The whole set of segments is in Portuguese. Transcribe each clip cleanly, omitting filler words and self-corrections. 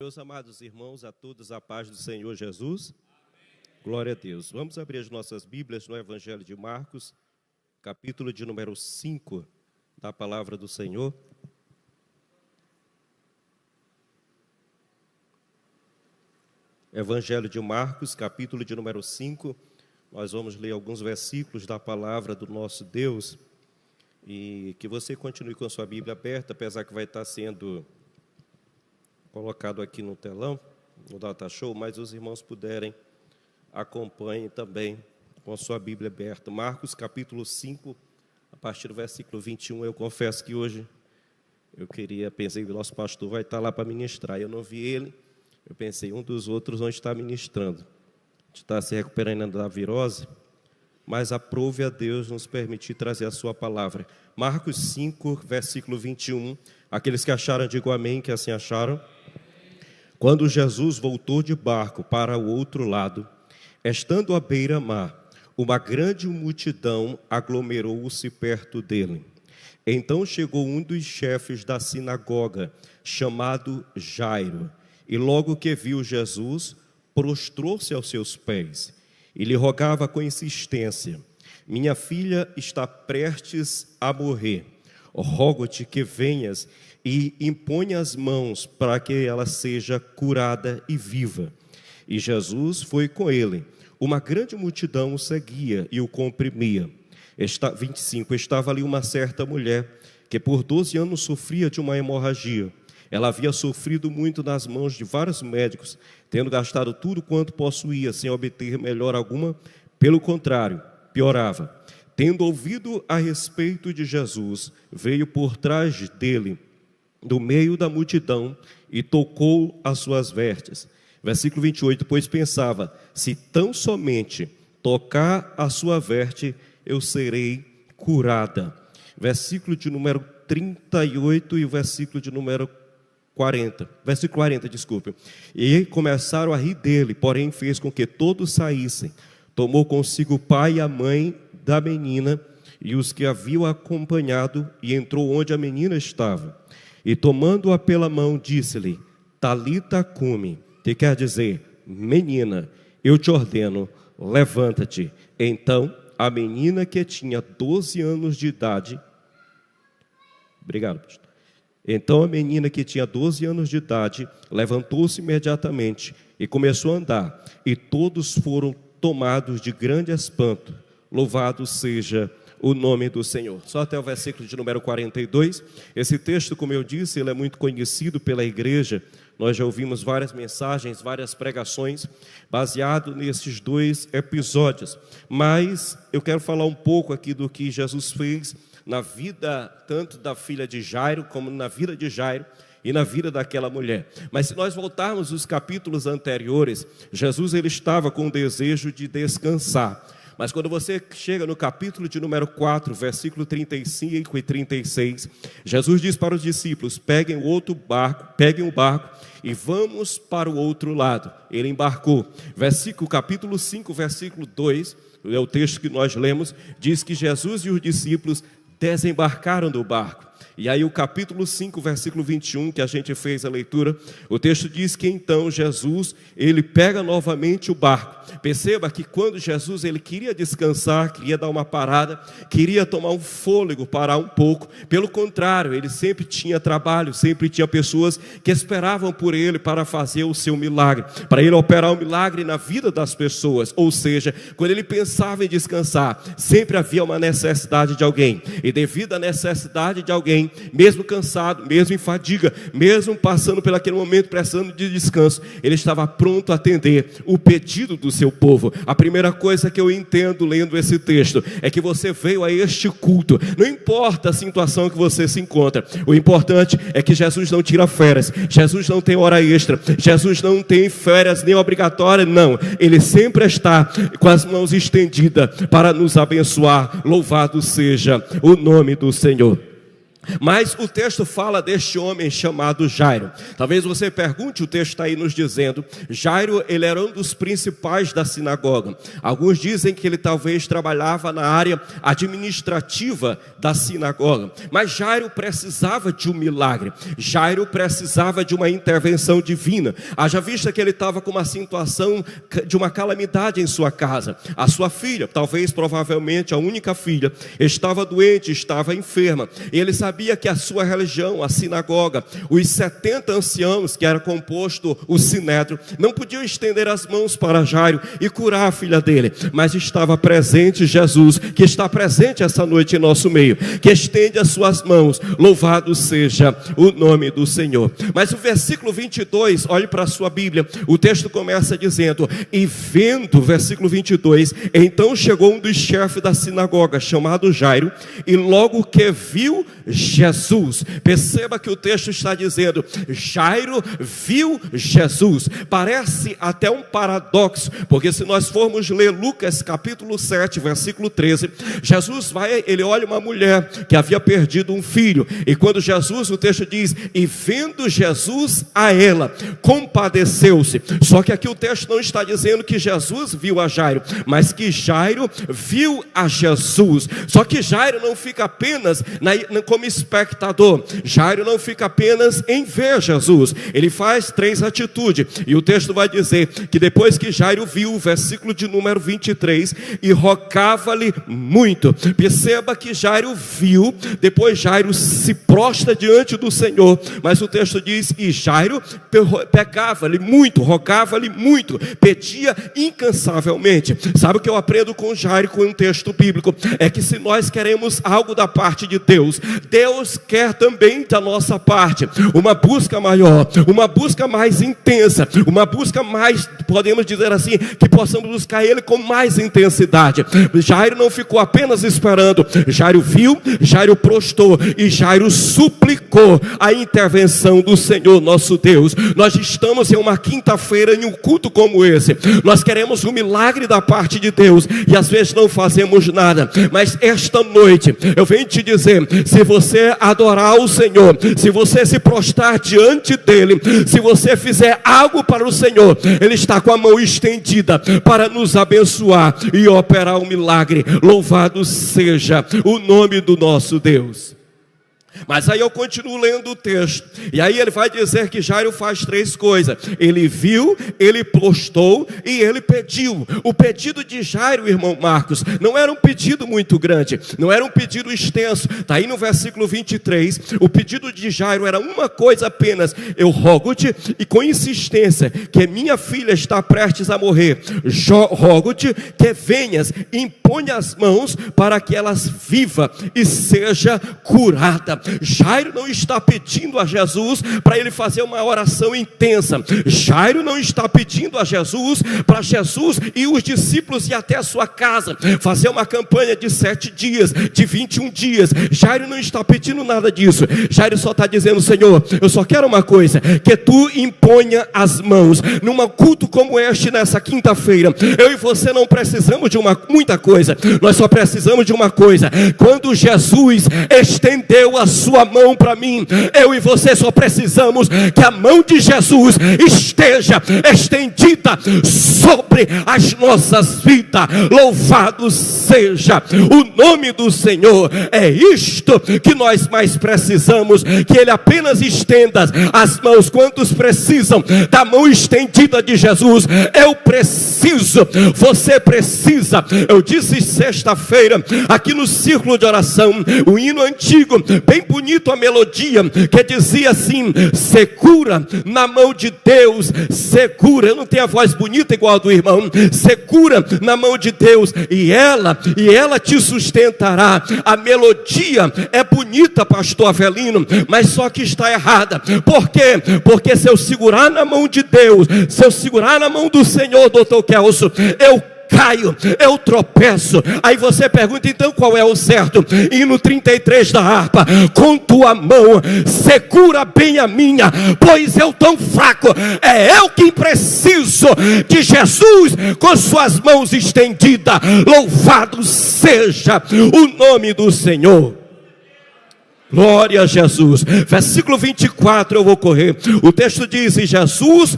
Meus amados irmãos, a todos a paz do Senhor Jesus. Amém. Glória a Deus. Vamos abrir as nossas Bíblias no Evangelho de Marcos, capítulo de número 5 da Palavra do Senhor. Evangelho de Marcos, capítulo de número 5. Nós vamos ler alguns versículos da Palavra do nosso Deus. E que você continue com a sua Bíblia aberta, apesar que vai estar sendo colocado aqui no telão, no Data Show, mas os irmãos puderem, acompanhem também com a sua Bíblia aberta. Marcos, capítulo 5, a partir do versículo 21, eu confesso que hoje pensei que o nosso pastor vai estar lá para ministrar, eu não vi ele, eu pensei, um dos outros onde está ministrando. A gente está se recuperando da virose, mas aprove a Deus nos permitir trazer a sua palavra. Marcos 5, versículo 21, aqueles que acharam, digam amém, que assim acharam. Quando Jesus voltou de barco para o outro lado, estando à beira-mar, uma grande multidão aglomerou-se perto dele. Então chegou um dos chefes da sinagoga, chamado Jairo, e logo que viu Jesus, prostrou-se aos seus pés e lhe rogava com insistência: minha filha está prestes a morrer. Rogo-te que venhas e imponha as mãos para que ela seja curada e viva. E Jesus foi com ele. Uma grande multidão o seguia e o comprimia. 25. Estava ali uma certa mulher que por 12 anos sofria de uma hemorragia. Ela havia sofrido muito nas mãos de vários médicos, tendo gastado tudo quanto possuía, sem obter melhora alguma. Pelo contrário, piorava. Tendo ouvido a respeito de Jesus, veio por trás dele, do meio da multidão, e tocou as suas vestes. Versículo 28, pois pensava, se tão somente tocar a sua veste, eu serei curada. Versículo de número 38 e o versículo de número 40. Versículo 40, desculpe. E começaram a rir dele, porém fez com que todos saíssem. Tomou consigo o pai e a mãe da menina e os que haviam acompanhado, e entrou onde a menina estava. E tomando-a pela mão, disse-lhe: Talita cumi, que quer dizer, menina, eu te ordeno, levanta-te. Então a menina, que tinha 12 anos de idade, obrigado, pastor. Então a menina, que tinha 12 anos de idade, levantou-se imediatamente e começou a andar, e todos foram tomados de grande espanto. Louvado seja o nome do Senhor. Só até o versículo de número 42. Esse texto, como eu disse, ele é muito conhecido pela igreja. Nós já ouvimos várias mensagens, várias pregações baseado nesses dois episódios. Mas eu quero falar um pouco aqui do que Jesus fez na vida tanto da filha de Jairo, como na vida de Jairo e na vida daquela mulher. Mas se nós voltarmos os capítulos anteriores, Jesus ele estava com o desejo de descansar. Mas quando você chega no capítulo de número 4, versículo 35 e 36, Jesus diz para os discípulos: peguem o barco e vamos para o outro lado. Ele embarcou. Capítulo 5, versículo 2, é o texto que nós lemos, diz que Jesus e os discípulos desembarcaram do barco. E aí o capítulo 5, versículo 21, que a gente fez a leitura, o texto diz que então Jesus, ele pega novamente o barco. Perceba que quando Jesus ele queria descansar, queria dar uma parada, queria tomar um fôlego, parar um pouco, pelo contrário, ele sempre tinha trabalho, sempre tinha pessoas que esperavam por ele para fazer o seu milagre, para ele operar o milagre na vida das pessoas. Ou seja, quando ele pensava em descansar, sempre havia uma necessidade de alguém, e devido à necessidade de alguém, mesmo cansado, mesmo em fadiga, mesmo passando por aquele momento precisando de descanso, ele estava pronto a atender o pedido do seu povo. A primeira coisa que eu entendo lendo esse texto é que você veio a este culto, não importa a situação que você se encontra, o importante é que Jesus não tira férias, Jesus não tem hora extra, Jesus não tem férias nem obrigatórias, não, ele sempre está com as mãos estendidas para nos abençoar. Louvado seja o nome do Senhor. Mas o texto fala deste homem chamado Jairo. Talvez você pergunte, o texto está aí nos dizendo, Jairo, ele era um dos principais da sinagoga. Alguns dizem que ele talvez trabalhava na área administrativa da sinagoga. Mas Jairo precisava de um milagre. Jairo precisava de uma intervenção divina. Haja vista que ele estava com uma situação de uma calamidade em sua casa. A sua filha, talvez provavelmente a única filha, estava doente, estava enferma. E ele sabia que a sua religião, a sinagoga, os 70 anciãos que era composto o sinédrio, não podiam estender as mãos para Jairo e curar a filha dele, mas estava presente Jesus, que está presente essa noite em nosso meio, que estende as suas mãos. Louvado seja o nome do Senhor. Mas o versículo 22, olhe para a sua Bíblia, o texto começa dizendo, e vendo, versículo 22, então chegou um dos chefes da sinagoga, chamado Jairo, e logo que viu Jesus, perceba que o texto está dizendo, Jairo viu Jesus. Parece até um paradoxo, porque se nós formos ler Lucas capítulo 7, versículo 13, Jesus ele olha uma mulher que havia perdido um filho, e quando Jesus, o texto diz, e vendo Jesus a ela, compadeceu-se. Só que aqui o texto não está dizendo que Jesus viu a Jairo, mas que Jairo viu a Jesus. Só que Jairo não fica apenas como espectador. Jairo não fica apenas em ver Jesus. Ele faz 3 atitudes. E o texto vai dizer que depois que Jairo viu, o versículo de número 23, e rogava-lhe muito. Perceba que Jairo viu, depois Jairo se prostra diante do Senhor. Mas o texto diz, e Jairo pegava-lhe muito, rogava-lhe muito, pedia incansavelmente. Sabe o que eu aprendo com Jairo, com um texto bíblico? É que se nós queremos algo da parte de Deus, Deus quer também da nossa parte uma busca maior, uma busca mais intensa, uma busca mais, podemos dizer assim, que possamos buscar Ele com mais intensidade. Jairo não ficou apenas esperando, Jairo viu, Jairo prostrou e Jairo suplicou a intervenção do Senhor nosso Deus. Nós estamos em uma quinta-feira em um culto como esse, nós queremos um milagre da parte de Deus e às vezes não fazemos nada, mas esta noite eu venho te dizer, se você adorar o Senhor, se você se prostrar diante dele, se você fizer algo para o Senhor, Ele está com a mão estendida para nos abençoar e operar um milagre. Louvado seja o nome do nosso Deus. Mas aí eu continuo lendo o texto, e aí ele vai dizer que Jairo faz 3 coisas. Ele viu, ele prostrou e ele pediu. O pedido de Jairo, irmão Marcos, não era um pedido muito grande, não era um pedido extenso. Está aí no versículo 23, o pedido de Jairo era uma coisa apenas: eu rogo-te, e com insistência, que minha filha está prestes a morrer, rogo-te que venhas, impõe as mãos para que ela viva e seja curada. Jairo não está pedindo a Jesus para ele fazer uma oração intensa. Jairo não está pedindo a Jesus para Jesus e os discípulos ir até a sua casa fazer uma campanha de 7 dias, de 21 dias. Jairo não está pedindo nada disso. Jairo só está dizendo: Senhor, eu só quero uma coisa, que tu imponha as mãos. Num culto como este, nessa quinta-feira, eu e você não precisamos de muita coisa, nós só precisamos de uma coisa. Quando Jesus estendeu a sua mão para mim, eu e você só precisamos que a mão de Jesus esteja estendida sobre as nossas vidas. Louvado seja o nome do Senhor. É isto que nós mais precisamos, que Ele apenas estenda as mãos. Quantos precisam da mão estendida de Jesus? Eu preciso, você precisa. Eu disse sexta-feira aqui no círculo de oração, o hino antigo, bem bonito a melodia, que dizia assim: segura na mão de Deus, segura. Eu não tenho a voz bonita igual a do irmão. Segura na mão de Deus e ela te sustentará. A melodia é bonita, pastor Avelino, mas só que está errada. Por quê? Porque se eu segurar na mão de Deus, se eu segurar na mão do Senhor, doutor Kelso, eu caio, eu tropeço. Aí você pergunta: então qual é o certo? Hino 33 da harpa: com tua mão segura bem a minha, pois eu tão fraco, é eu que preciso de Jesus com suas mãos estendidas. Louvado seja o nome do Senhor. Glória a Jesus. Versículo 24, eu vou correr. O texto diz: e Jesus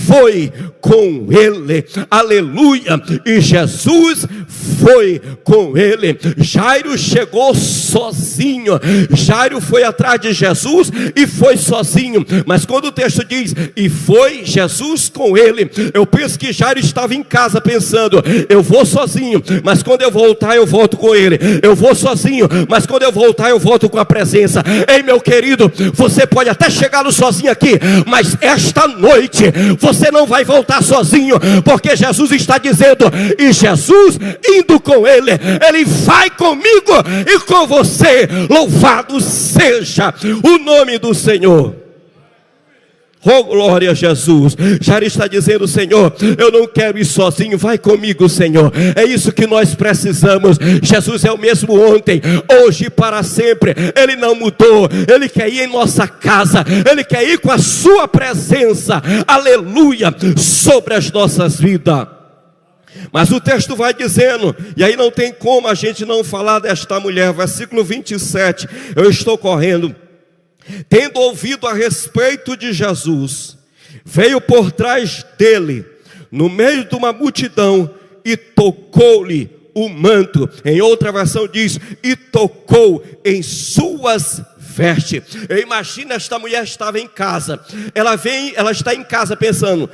foi com ele. Aleluia. E Jesus foi com ele. Jairo chegou sozinho. Jairo foi atrás de Jesus e foi sozinho. Mas quando o texto diz: e foi Jesus com ele, eu penso que Jairo estava em casa pensando: eu vou sozinho, mas quando eu voltar eu volto com ele. Eu vou sozinho, mas quando eu voltar eu volto com a presença. Ei, meu querido, você pode até chegar no sozinho aqui, mas esta noite você não vai voltar sozinho, porque Jesus está dizendo: e Jesus indo com ele, ele vai comigo e com você. Louvado seja o nome do Senhor. Oh, glória a Jesus. Jairo está dizendo: Senhor, eu não quero ir sozinho, vai comigo, Senhor. É isso que nós precisamos. Jesus é o mesmo ontem, hoje e para sempre. Ele não mudou. Ele quer ir em nossa casa, ele quer ir com a sua presença, aleluia, sobre as nossas vidas. Mas o texto vai dizendo, e aí não tem como a gente não falar desta mulher. Versículo 27, eu estou correndo. Tendo ouvido a respeito de Jesus, veio por trás dele, no meio de uma multidão, e tocou-lhe o manto. Em outra versão diz: e tocou em suas vestes. Eu imagino, esta mulher estava em casa. Ela está em casa pensando,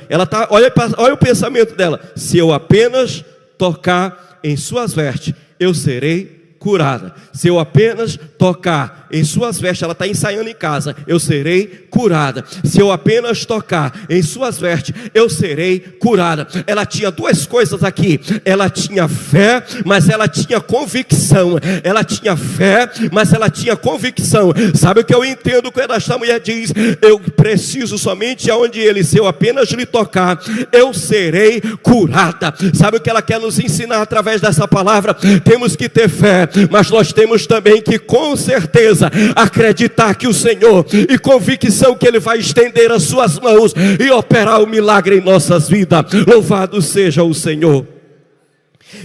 olha o pensamento dela: se eu apenas tocar em suas vestes, eu serei curada. Se eu apenas tocar em suas vestes, ela está ensaiando em casa, eu serei curada. Se eu apenas tocar em suas vestes, eu serei curada. Ela tinha duas coisas aqui: ela tinha fé, mas ela tinha convicção. Ela tinha fé, mas ela tinha convicção. Sabe o que eu entendo quando esta mulher diz: eu preciso somente aonde ele, se eu apenas lhe tocar, eu serei curada? Sabe o que ela quer nos ensinar através dessa palavra? Temos que ter fé, mas nós temos também que, com certeza, acreditar que o Senhor, e convicção que ele vai estender as suas mãos e operar o milagre em nossas vidas. Louvado seja o Senhor.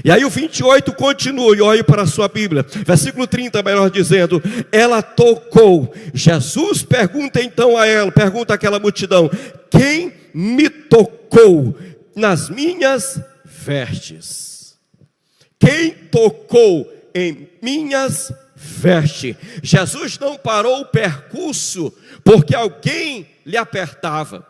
E aí o 28 continua, e olhe para a sua Bíblia, versículo 30, melhor dizendo: ela tocou. Jesus pergunta então a ela, pergunta àquela multidão: quem me tocou nas minhas vestes? Quem tocou em minhas vestes? Jesus não parou o percurso porque alguém lhe apertava.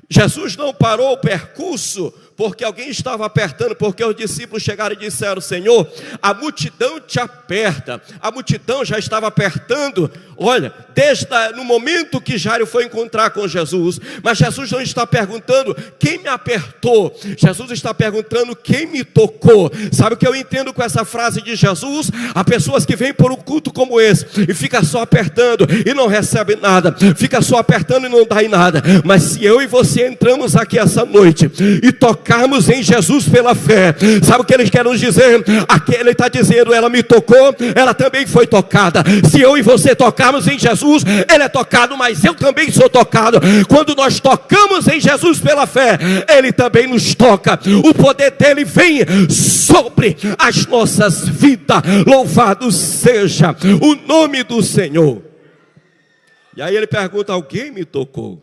Jesus não parou o percurso porque alguém estava apertando, porque os discípulos chegaram e disseram: Senhor, a multidão te aperta. A multidão já estava apertando, olha, desde no momento que Jairo foi encontrar com Jesus. Mas Jesus não está perguntando quem me apertou, Jesus está perguntando quem me tocou. Sabe o que eu entendo com essa frase de Jesus? Há pessoas que vêm por um culto como esse e fica só apertando e não recebe nada, fica só apertando e não dá em nada. Mas se eu e você entramos aqui essa noite e tocarmos em Jesus pela fé, sabe o que ele quer nos dizer? Aqui ele está dizendo: ela me tocou, ela também foi tocada. Se eu e você tocarmos em Jesus, ele é tocado, mas eu também sou tocado. Quando nós tocamos em Jesus pela fé, ele também nos toca. O poder dele vem sobre as nossas vidas. Louvado seja o nome do Senhor. E aí ele pergunta: alguém me tocou?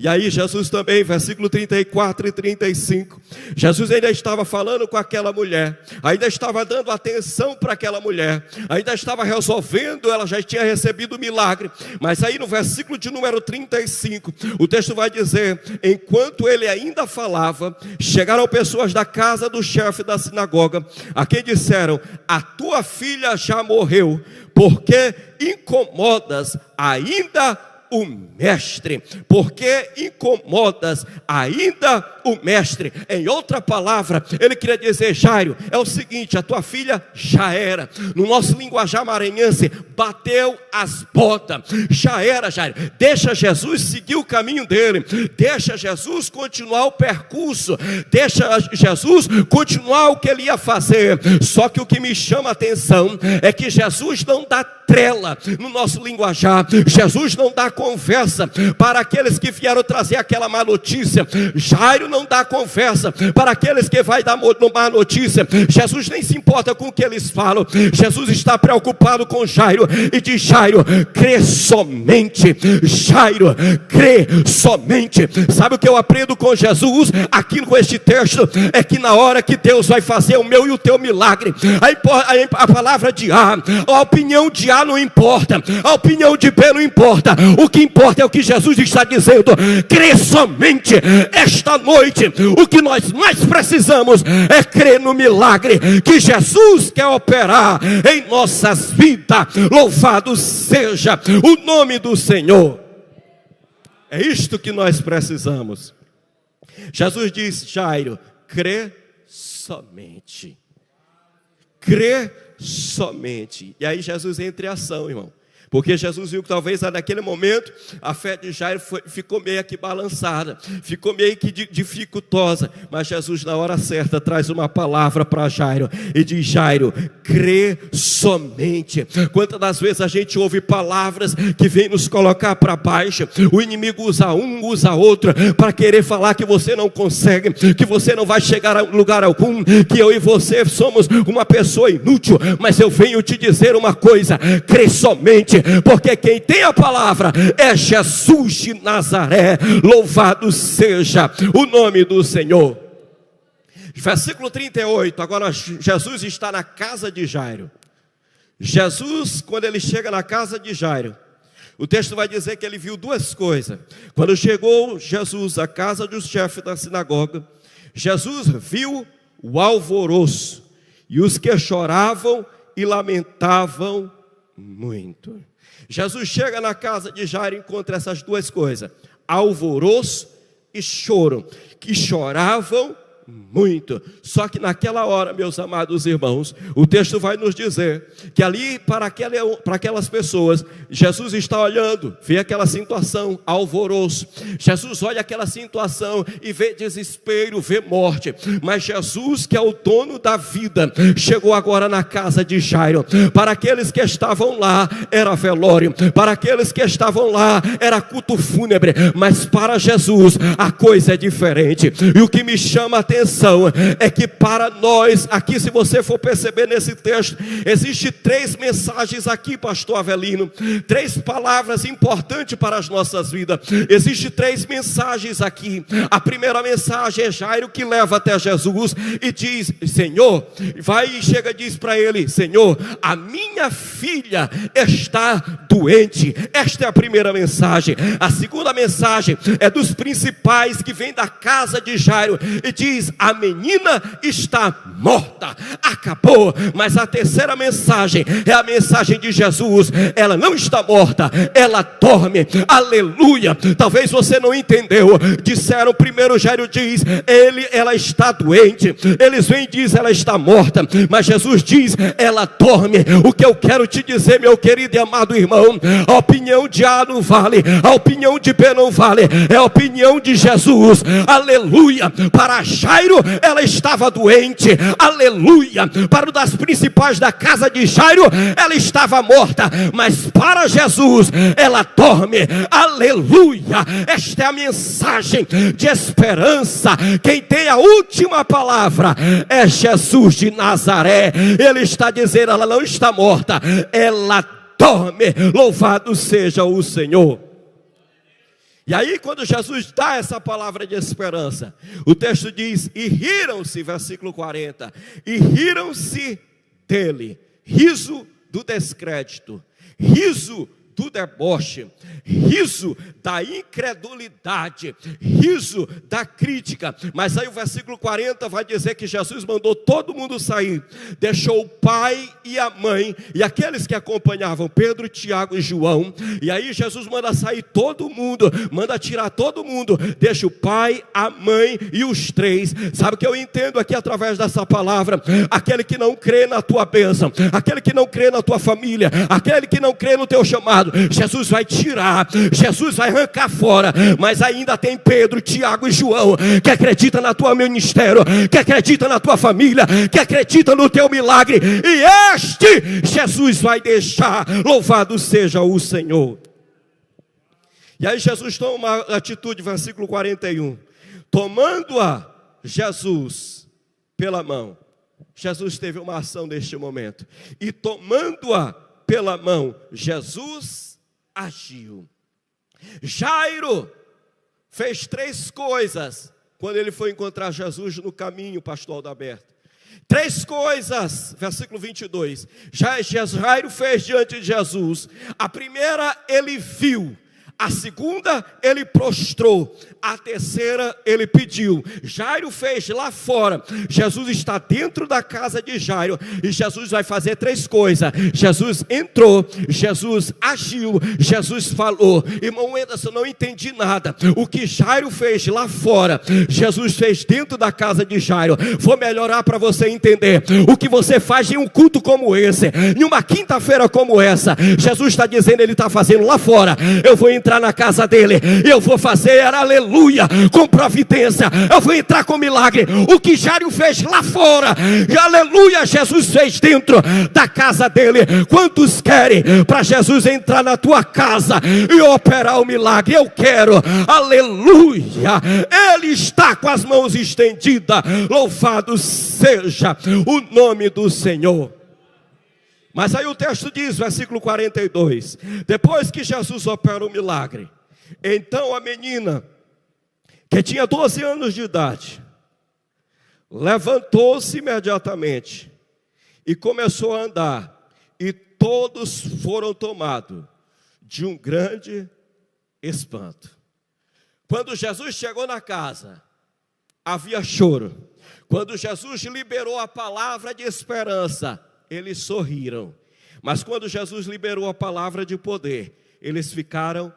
E aí Jesus também, versículo 34 e 35, Jesus ainda estava falando com aquela mulher, ainda estava dando atenção para aquela mulher, ainda estava resolvendo, ela já tinha recebido o milagre. Mas aí no versículo de número 35, o texto vai dizer: enquanto ele ainda falava, chegaram pessoas da casa do chefe da sinagoga, a quem disseram: a tua filha já morreu, porque incomodas ainda o mestre? Porque incomodas ainda o mestre? Em outra palavra, ele queria dizer: Jairo, é o seguinte, a tua filha já era. No nosso linguajar maranhense, bateu as botas, já era, Jairo. Deixa Jesus seguir o caminho dele, deixa Jesus continuar o percurso, deixa Jesus continuar o que ele ia fazer. Só que o que me chama a atenção é que Jesus não dá trela no nosso linguajar, Jesus não dá conversa para aqueles que vieram trazer aquela má notícia. Jairo não dá conversa para aqueles que vai dar má notícia. Jesus nem se importa com o que eles falam. Jesus está preocupado com Jairo e diz: Jairo, crê somente. Jairo, crê somente. Sabe o que eu aprendo com Jesus aqui com este texto? É que na hora que Deus vai fazer o meu e o teu milagre, a palavra de A, a opinião de A não importa, a opinião de B não importa. O que importa é o que Jesus está dizendo: crê somente. Esta noite o que nós mais precisamos é crer no milagre que Jesus quer operar em nossas vidas. Louvado seja o nome do Senhor. É isto que nós precisamos. Jesus diz: Jairo, crê somente. Crê somente. E aí Jesus entra em ação, irmão. Porque Jesus viu que talvez naquele momento a fé de Jairo ficou meio que balançada, ficou meio que dificultosa. Mas Jesus na hora certa traz uma palavra para Jairo e diz: Jairo, crê somente. Quantas das vezes a gente ouve palavras que vêm nos colocar para baixo? O inimigo usa um, usa outro, para querer falar que você não consegue, que você não vai chegar a lugar algum, que eu e você somos uma pessoa inútil. Mas eu venho te dizer uma coisa: crê somente. Porque quem tem a palavra é Jesus de Nazaré. Louvado seja o nome do Senhor. Versículo 38. Agora Jesus está na casa de Jairo. Jesus, quando ele chega na casa de Jairo, o texto vai dizer que ele viu duas coisas. Quando chegou Jesus à casa do chefe da sinagoga, Jesus viu o alvoroço e os que choravam e lamentavam muito. Jesus chega na casa de Jairo e encontra essas duas coisas: alvoroço e choro, que choravam muito. Só que naquela hora, meus amados irmãos, o texto vai nos dizer que ali para aquelas pessoas, Jesus está olhando, vê aquela situação, alvoroço. Jesus olha aquela situação e vê desespero, vê morte. Mas Jesus, que é o dono da vida, chegou agora na casa de Jairo. Para aqueles que estavam lá era velório, para aqueles que estavam lá era culto fúnebre, mas para Jesus a coisa é diferente. E o que me chama a atenção é que para nós aqui, se você for perceber nesse texto, existe 3 mensagens aqui, pastor Avelino, 3 palavras importantes para as nossas vidas. Existe 3 mensagens aqui. A primeira mensagem é Jairo, que leva até Jesus e diz: Senhor, vai e chega e diz para ele: Senhor, a minha filha está doente. Esta é a primeira mensagem. A segunda mensagem é dos principais, que vem da casa de Jairo e diz: a menina está morta, acabou. Mas a terceira mensagem é a mensagem de Jesus: ela não está morta, ela dorme. Aleluia. Talvez você não entendeu. Disseram primeiro, Jairo diz: ela está doente. Eles vêm e dizem: ela está morta. Mas Jesus diz: ela dorme. O que eu quero te dizer, meu querido e amado irmão, a opinião de A não vale, a opinião de B não vale, é a opinião de Jesus. Aleluia. Para Jairo, ela estava doente. Aleluia. Para o das principais da casa de Jairo, ela estava morta. Mas para Jesus, ela dorme. Aleluia. Esta é a mensagem de esperança. Quem tem a última palavra é Jesus de Nazaré. Ele está dizendo: ela não está morta, ela dorme. Louvado seja o Senhor. E aí, quando Jesus dá essa palavra de esperança, o texto diz: e riram-se, versículo 40, e riram-se dele. Riso do descrédito, riso do deboche, riso da incredulidade, riso da crítica. Mas aí o versículo 40 vai dizer que Jesus mandou todo mundo sair, deixou o pai e a mãe e aqueles que acompanhavam, Pedro, Tiago e João. E aí Jesus manda sair todo mundo, manda tirar todo mundo, deixa o pai, a mãe e os 3. Sabe o que eu entendo aqui através dessa palavra? Aquele que não crê na tua bênção, aquele que não crê na tua família, aquele que não crê no teu chamado, Jesus vai tirar, Jesus vai arrancar fora. Mas ainda tem Pedro, Tiago e João, que acredita na tua ministério, que acredita na tua família, que acredita no teu milagre. E este Jesus vai deixar. Louvado seja o Senhor. E aí Jesus toma uma atitude, versículo 41. Tomando-a Jesus pela mão. Jesus teve uma ação neste momento. E tomando-a pela mão, Jesus agiu. Jairo fez 3 coisas quando ele foi encontrar Jesus no caminho, pastor Aldaberto. 3 coisas, versículo 22. Jairo fez diante de Jesus. A primeira, ele viu. A segunda, ele prostrou. A terceira, ele pediu. Jairo fez lá fora. Jesus está dentro da casa de Jairo. E Jesus vai fazer 3 coisas. Jesus entrou, Jesus agiu, Jesus falou. Irmão Anderson, não entendi nada. O que Jairo fez lá fora, Jesus fez dentro da casa de Jairo. Vou melhorar para você entender. O que você faz em um culto como esse, em uma quinta-feira como essa, Jesus está dizendo, ele está fazendo lá fora. Eu vou entrar na casa dele, eu vou fazer, aleluia, com providência, eu vou entrar com milagre. O que Jairo fez lá fora, aleluia, Jesus fez dentro da casa dele. Quantos querem para Jesus entrar na tua casa e operar o milagre? Eu quero, aleluia. Ele está com as mãos estendidas, louvado seja o nome do Senhor. Mas aí o texto diz, versículo 42, depois que Jesus opera o milagre, então a menina, que tinha 12 anos de idade, levantou-se imediatamente e começou a andar, e todos foram tomados de um grande espanto. Quando Jesus chegou na casa, havia choro. Quando Jesus liberou a palavra de esperança, eles sorriram. Mas quando Jesus liberou a palavra de poder, eles ficaram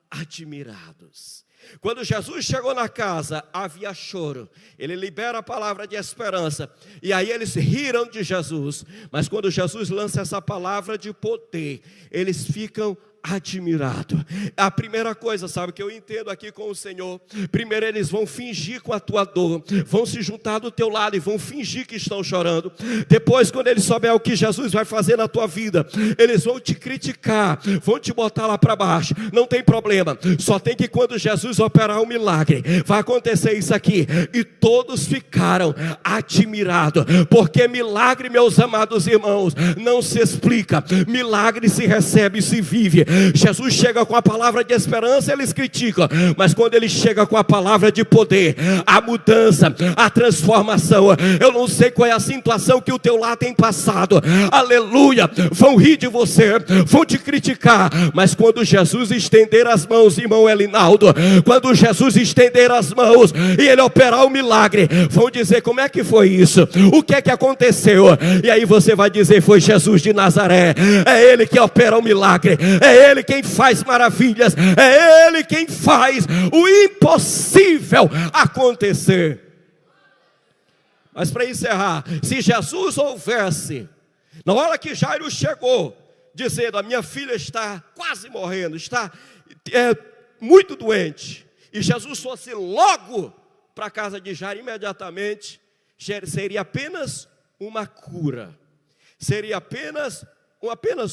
admirados. Quando Jesus chegou na casa, havia choro. Ele libera a palavra de esperança. E aí eles riram de Jesus. Mas quando Jesus lança essa palavra de poder, eles ficam admirado. A primeira coisa, sabe, que eu entendo aqui com o Senhor, primeiro eles vão fingir com a tua dor, vão se juntar do teu lado e vão fingir que estão chorando. Depois, quando eles souberem o que Jesus vai fazer na tua vida, eles vão te criticar, vão te botar lá para baixo. Não tem problema, só tem que quando Jesus operar um milagre, vai acontecer isso aqui. E todos ficaram admirados, porque milagre, meus amados irmãos, não se explica, milagre se recebe e se vive. Jesus chega com a palavra de esperança, eles criticam, mas quando ele chega com a palavra de poder, a mudança, a transformação, eu não sei qual é a situação que o teu lar tem passado, aleluia, vão rir de você, vão te criticar, mas quando Jesus estender as mãos, irmão Elinaldo, quando Jesus estender as mãos e ele operar o milagre, vão dizer, como é que foi isso? O que é que aconteceu? E aí você vai dizer, foi Jesus de Nazaré, é ele que opera o milagre, é ele quem faz maravilhas, é ele quem faz o impossível acontecer. Mas para encerrar, se Jesus houvesse, na hora que Jairo chegou, dizendo, a minha filha está quase morrendo, está muito doente, e Jesus fosse logo para a casa de Jairo imediatamente, seria apenas uma cura, seria apenas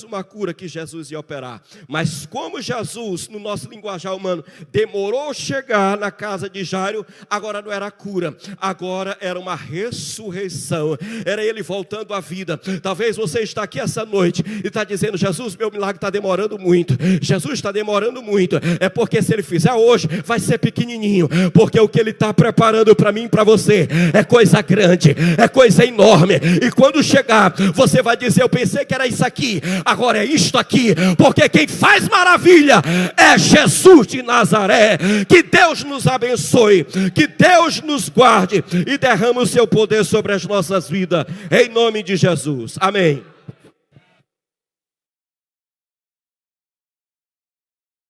uma cura que Jesus ia operar. Mas como Jesus, no nosso linguajar humano, demorou chegar na casa de Jairo, agora não era cura, agora era uma ressurreição, era ele voltando à vida. Talvez você está aqui essa noite e está dizendo, Jesus, meu milagre está demorando muito, Jesus está demorando muito, é porque se ele fizer hoje, vai ser pequenininho, porque o que ele está preparando para mim e para você, é coisa grande, é coisa enorme, e quando chegar, você vai dizer, eu pensei que era isso aqui, agora é isto aqui, porque quem faz maravilha é Jesus de Nazaré. Que Deus nos abençoe, que Deus nos guarde e derrame o seu poder sobre as nossas vidas, em nome de Jesus, amém.